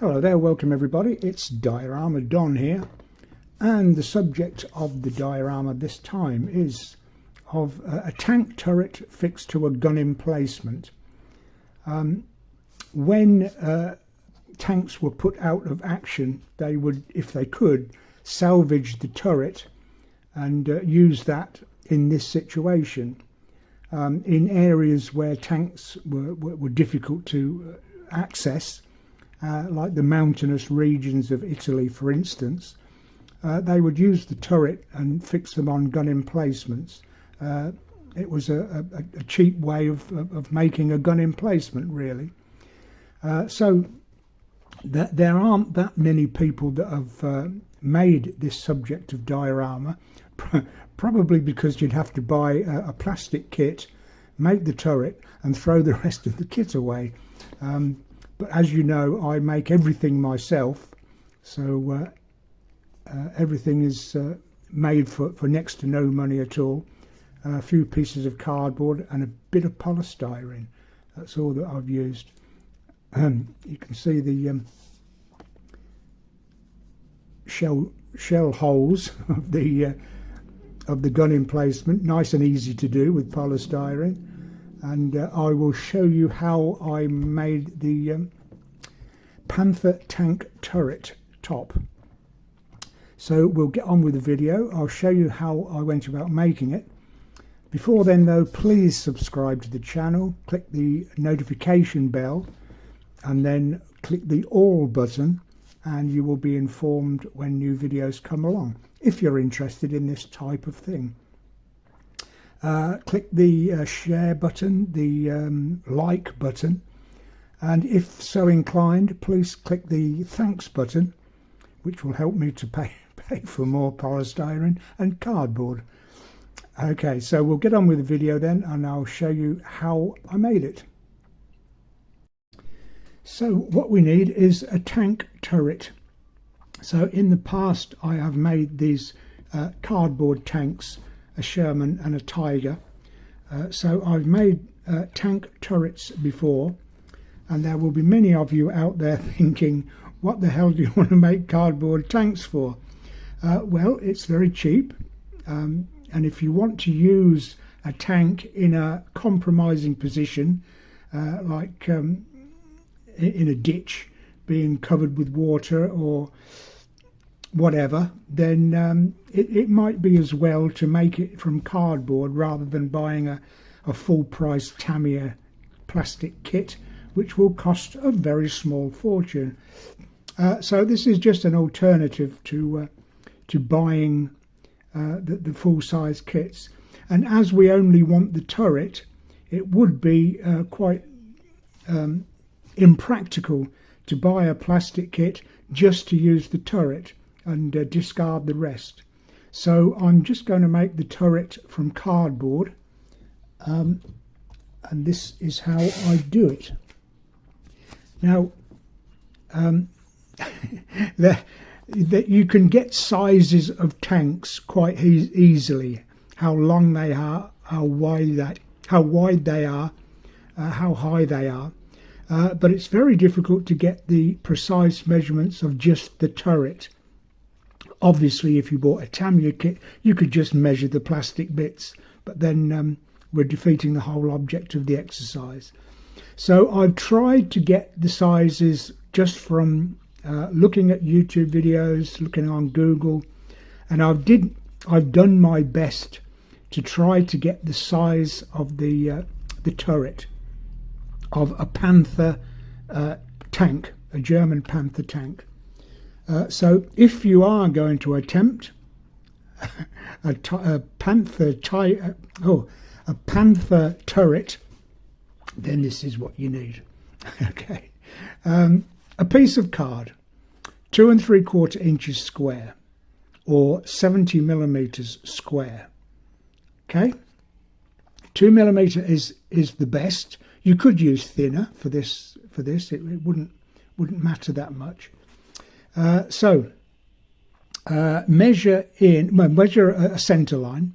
Hello there, welcome everybody. It's Diorama Don here, and the subject of the diorama this time is of a tank turret fixed to a gun emplacement. When tanks were put out of action, they would, if they could, salvage the turret and use that in this situation. In areas where tanks were difficult to access, like the mountainous regions of Italy, for instance, they would use the turret and fix them on gun emplacements. It was a cheap way of making a gun emplacement, really. So there aren't that many people that have made this subject of diorama, probably because you'd have to buy a plastic kit, make the turret and throw the rest of the kit away. But as you know, I make everything myself, so everything is made for next to no money at all. A few pieces of cardboard and a bit of polystyrene. That's all that I've used. You can see the shell holes of the gun emplacement, nice and easy to do with polystyrene. And I will show you how I made the Panther tank turret top. So we'll get on with the video. I'll show you how I went about making it. Before then though, please subscribe to the channel, click the notification bell and then click the all button, and you will be informed when new videos come along if you're interested in this type of thing. Click the share button, the like button, and if so inclined, please click the thanks button, which will help me to pay for more polystyrene and cardboard. Okay, so we'll get on with the video then, and I'll show you how I made it. So what we need is a tank turret. So in the past I have made these cardboard tanks, a Sherman and a Tiger. So I've made tank turrets before, and there will be many of you out there thinking, what the hell do you want to make cardboard tanks for? Well, it's very cheap, and if you want to use a tank in a compromising position, like in a ditch being covered with water or whatever, then it might be as well to make it from cardboard rather than buying a full price Tamiya plastic kit, which will cost a very small fortune. So this is just an alternative to buying the full size kits. And as we only want the turret, it would be quite impractical to buy a plastic kit just to use the turret and discard the rest. So I'm just going to make the turret from cardboard, and this is how I do it. Now that you can get sizes of tanks quite easily, how long they are, how wide they are, how high they are, but it's very difficult to get the precise measurements of just the turret. Obviously, if you bought a Tamiya kit, you could just measure the plastic bits, but then we're defeating the whole object of the exercise. So I've tried to get the sizes just from looking at YouTube videos, looking on Google, and I've done my best to try to get the size of the turret of a Panther tank, a German Panther tank. So if you are going to attempt a Panther turret, then this is what you need. Okay, a piece of card, 2 3/4 inches square, or 70 millimeters square. Okay, 2 millimeter is the best. You could use thinner for this. It wouldn't matter that much. So measure a centre line,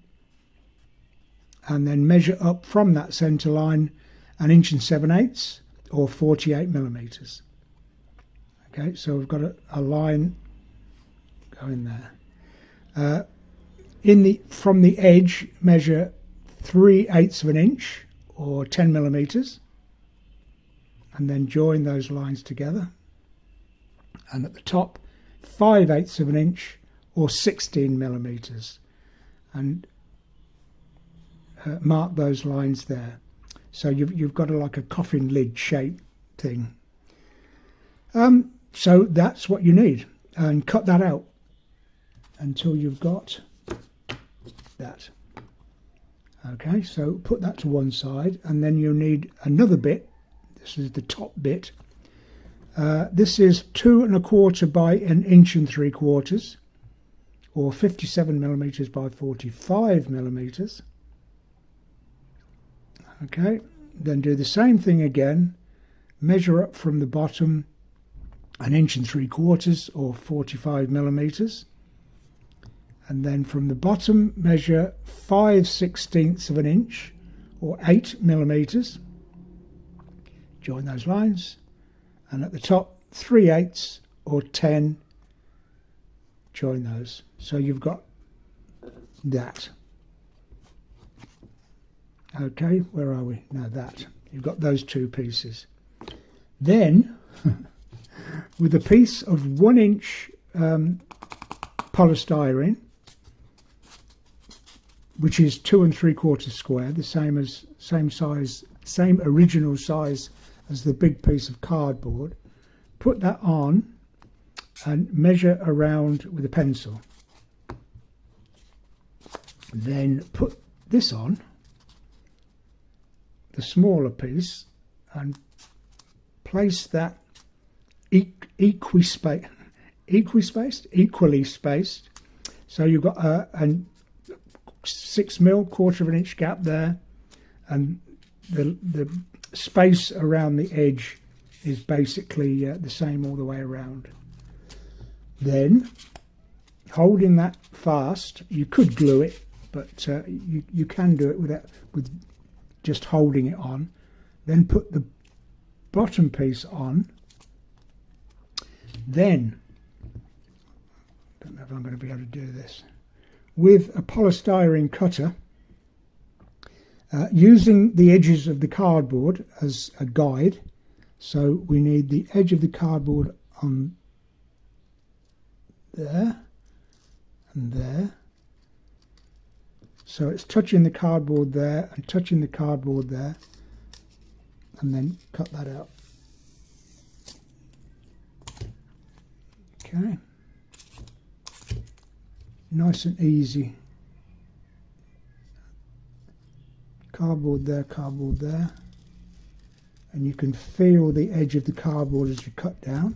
and then measure up from that centre line 1 7/8 or 48 millimeters. Okay, so we've got a line going there. From the edge, measure 3/8 of an inch or 10 millimeters, and then join those lines together. And at the top, 5/8 of an inch or 16 millimeters, and mark those lines there. So you've got like a coffin lid shape thing. So that's what you need, and cut that out until you've got that. Okay, so put that to one side, and then you'll need another bit. This is the top bit. This is 2 1/4 by 1 3/4 inches, or 57 millimeters by 45 millimeters. Okay, then do the same thing again. Measure up from the bottom 1 3/4 inches or 45 millimeters, and then from the bottom measure 5/16 of an inch or 8 millimeters. Join those lines, and at the top 3/8 or 10. Join those. So you've got that. Okay, where are we? No, that. You've got those two pieces. Then, with a piece of 1 inch polystyrene, which is 2 3/4 square, the same size, same original size as the big piece of cardboard, put that on and measure around with a pencil. Then put this on, the smaller piece, and place that equally spaced. So you've got a 6 mil, 1/4 of an inch gap there, and the space around the edge is basically the same all the way around. Then, holding that fast, you could glue it, but you can do it with just holding it on. Then put the bottom piece on. Then, I don't know if I'm going to be able to do this, with a polystyrene cutter, using the edges of the cardboard as a guide. So we need the edge of the cardboard on there and there. So it's touching the cardboard there and touching the cardboard there, and then cut that out. Okay. Nice and easy. Cardboard there, and you can feel the edge of the cardboard as you cut down,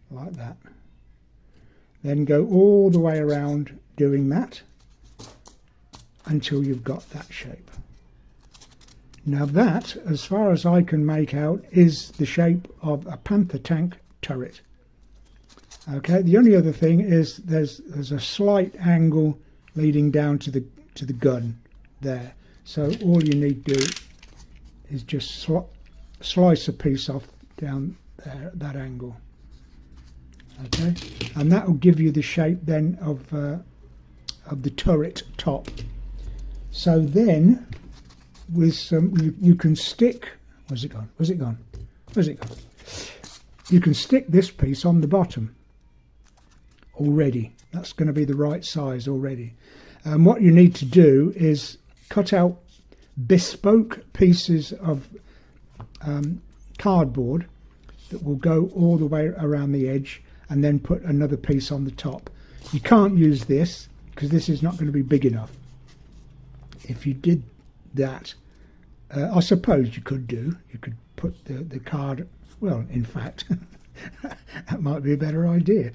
like that. Then go all the way around doing that until you've got that shape. Now that, as far as I can make out, is the shape of a Panther tank turret. Okay, the only other thing is there's a slight angle leading down to the gun there. So all you need to do is just slice a piece off down there at that angle. Okay, and that will give you the shape then of the turret top. So then, with some, you can stick. Where's it gone? Where's it gone? Where's it gone? You can stick this piece on the bottom already. That's going to be the right size already. And what you need to do is cut out bespoke pieces of cardboard that will go all the way around the edge, and then put another piece on the top. You can't use this because this is not going to be big enough. If you did that, I suppose you could put the card, well, in fact, that might be a better idea.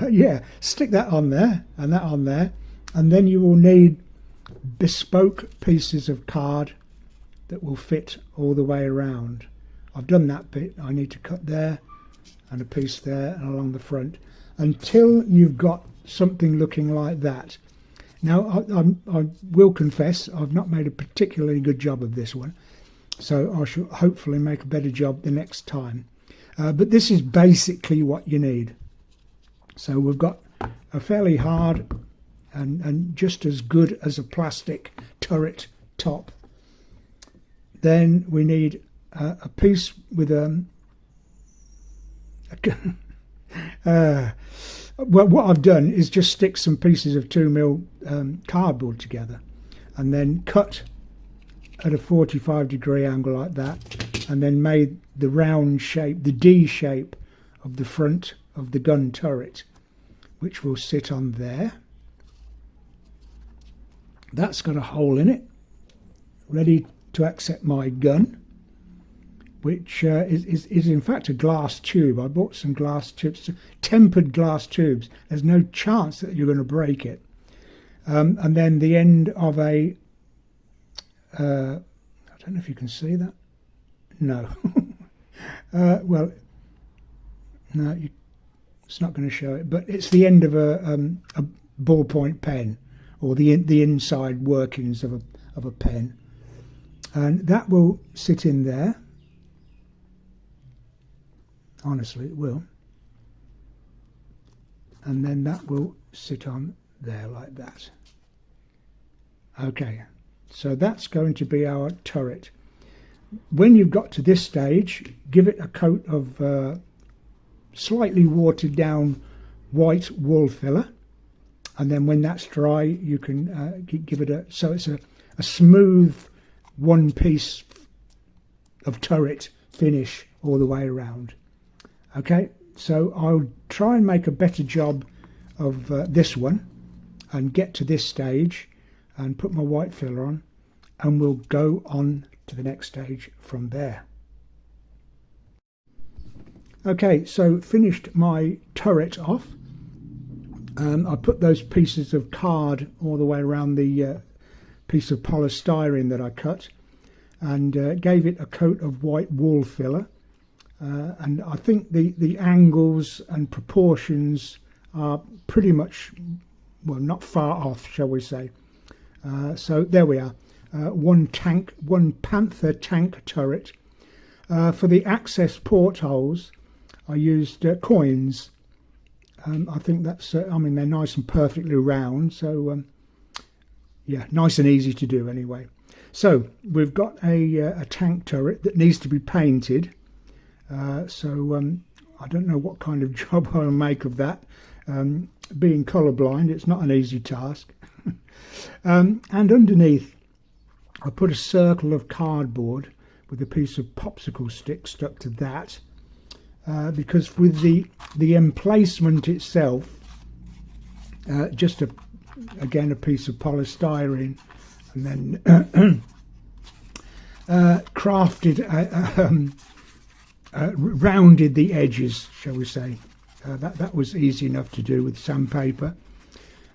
Yeah, stick that on there and that on there, and then you will need bespoke pieces of card that will fit all the way around. I've done that bit. I need to cut there and a piece there and along the front until you've got something looking like that. Now I will confess I've not made a particularly good job of this one, so I shall hopefully make a better job the next time. But this is basically what you need. So we've got a fairly hard and just as good as a plastic turret top. Then we need a piece with well, what I've done is just stick some pieces of 2mm cardboard together and then cut at a 45-degree angle like that, and then made the round shape, the D shape of the front of the gun turret, which will sit on there. That's got a hole in it, ready to accept my gun, which is in fact a glass tube. I bought some glass tubes, tempered glass tubes. There's no chance that you're going to break it. And then the end of a, I don't know if you can see that. No. Well, no, it's not going to show it, but it's the end of a ballpoint pen, or the inside workings of a pen, and that will sit in there. Honestly, it will. And then that will sit on there like that. Okay, so that's going to be our turret. When you've got to this stage, give it a coat of slightly watered down white wool filler, and then when that's dry you can give it so it's a smooth one piece of turret finish all the way around. Okay, so I'll try and make a better job of this one and get to this stage and put my white filler on, and we'll go on to the next stage from there. Okay, so finished my turret off. I put those pieces of card all the way around the piece of polystyrene that I cut, and gave it a coat of white wool filler. And I think the angles and proportions are pretty much, well, not far off, shall we say. So there we are, one Panther tank turret. For the access portholes, I used coins. I think that's, I mean, they're nice and perfectly round, so yeah, nice and easy to do anyway. So we've got a tank turret that needs to be painted. So I don't know what kind of job I'll make of that. Being colourblind, it's not an easy task. And underneath, I put a circle of cardboard with a piece of popsicle stick stuck to that, because with the emplacement itself, just again a piece of polystyrene, and then crafted rounded the edges, shall we say. That was easy enough to do with sandpaper.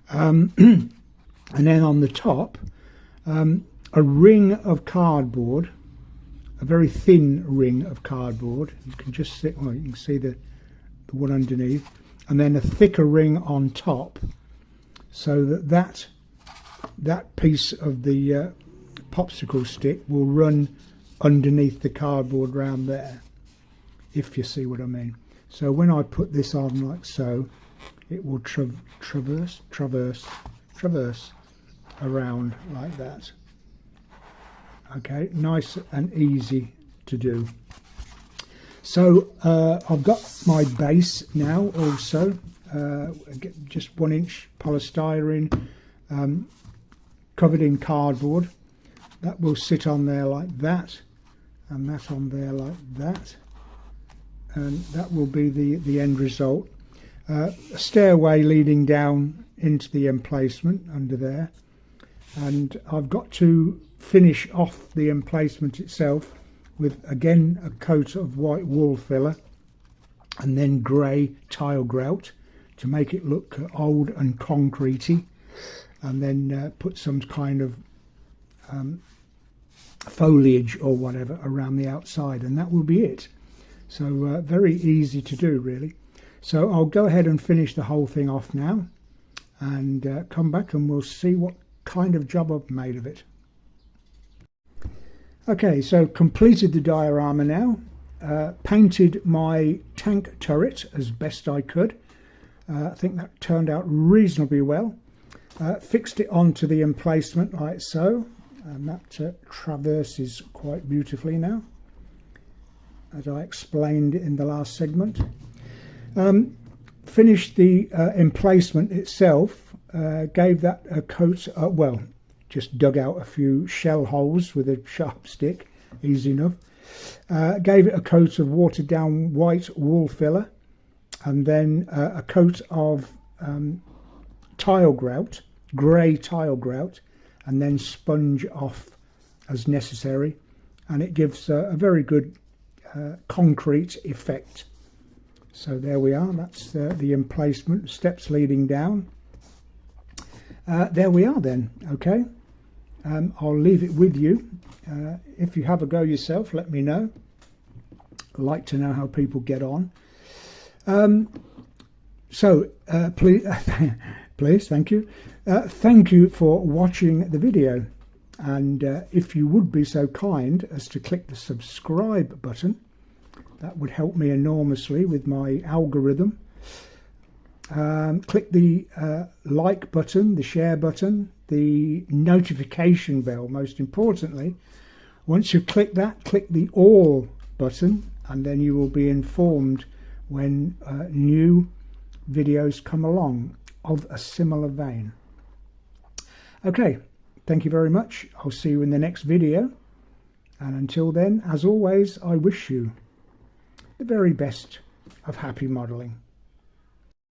And then on the top, a ring of cardboard, a very thin ring of cardboard. You can just see, well, you can see the one underneath, and then a thicker ring on top, so that piece of the popsicle stick will run underneath the cardboard round there, if you see what I mean. So when I put this on like so, it will traverse around like that. Okay, nice and easy to do. So I've got my base now also, just 1-inch polystyrene covered in cardboard. That will sit on there like that, and that on there like that, and that will be the end result. A stairway leading down into the emplacement under there, and I've got to finish off the emplacement itself with again a coat of white wool filler and then grey tile grout to make it look old and concretey, and then put some kind of foliage or whatever around the outside, and that will be it. So very easy to do, really. So I'll go ahead and finish the whole thing off now, and come back and we'll see what kind of job I've made of it. Okay, so completed the diorama now. painted my tank turret as best I could. I think that turned out reasonably well. Fixed it onto the emplacement like so, and that traverses quite beautifully now, as I explained in the last segment. Finished the emplacement itself, gave that a coat, well, just dug out a few shell holes with a sharp stick, easy enough. Gave it a coat of watered down white wool filler, and then a coat of tile grout, grey tile grout, and then sponge off as necessary, and it gives a very good concrete effect. So there we are, that's the emplacement, steps leading down. There we are then, okay. I'll leave it with you. If you have a go yourself, let me know. I'd like to know how people get on. Please, thank you. Thank you for watching the video. And if you would be so kind as to click the subscribe button, that would help me enormously with my algorithm. Click the like button, the share button, the notification bell, most importantly. Once you click that, click the all button, and then you will be informed when new videos come along of a similar vein. Okay, thank you very much. I'll see you in the next video. And until then, as always, I wish you the very best of happy modelling.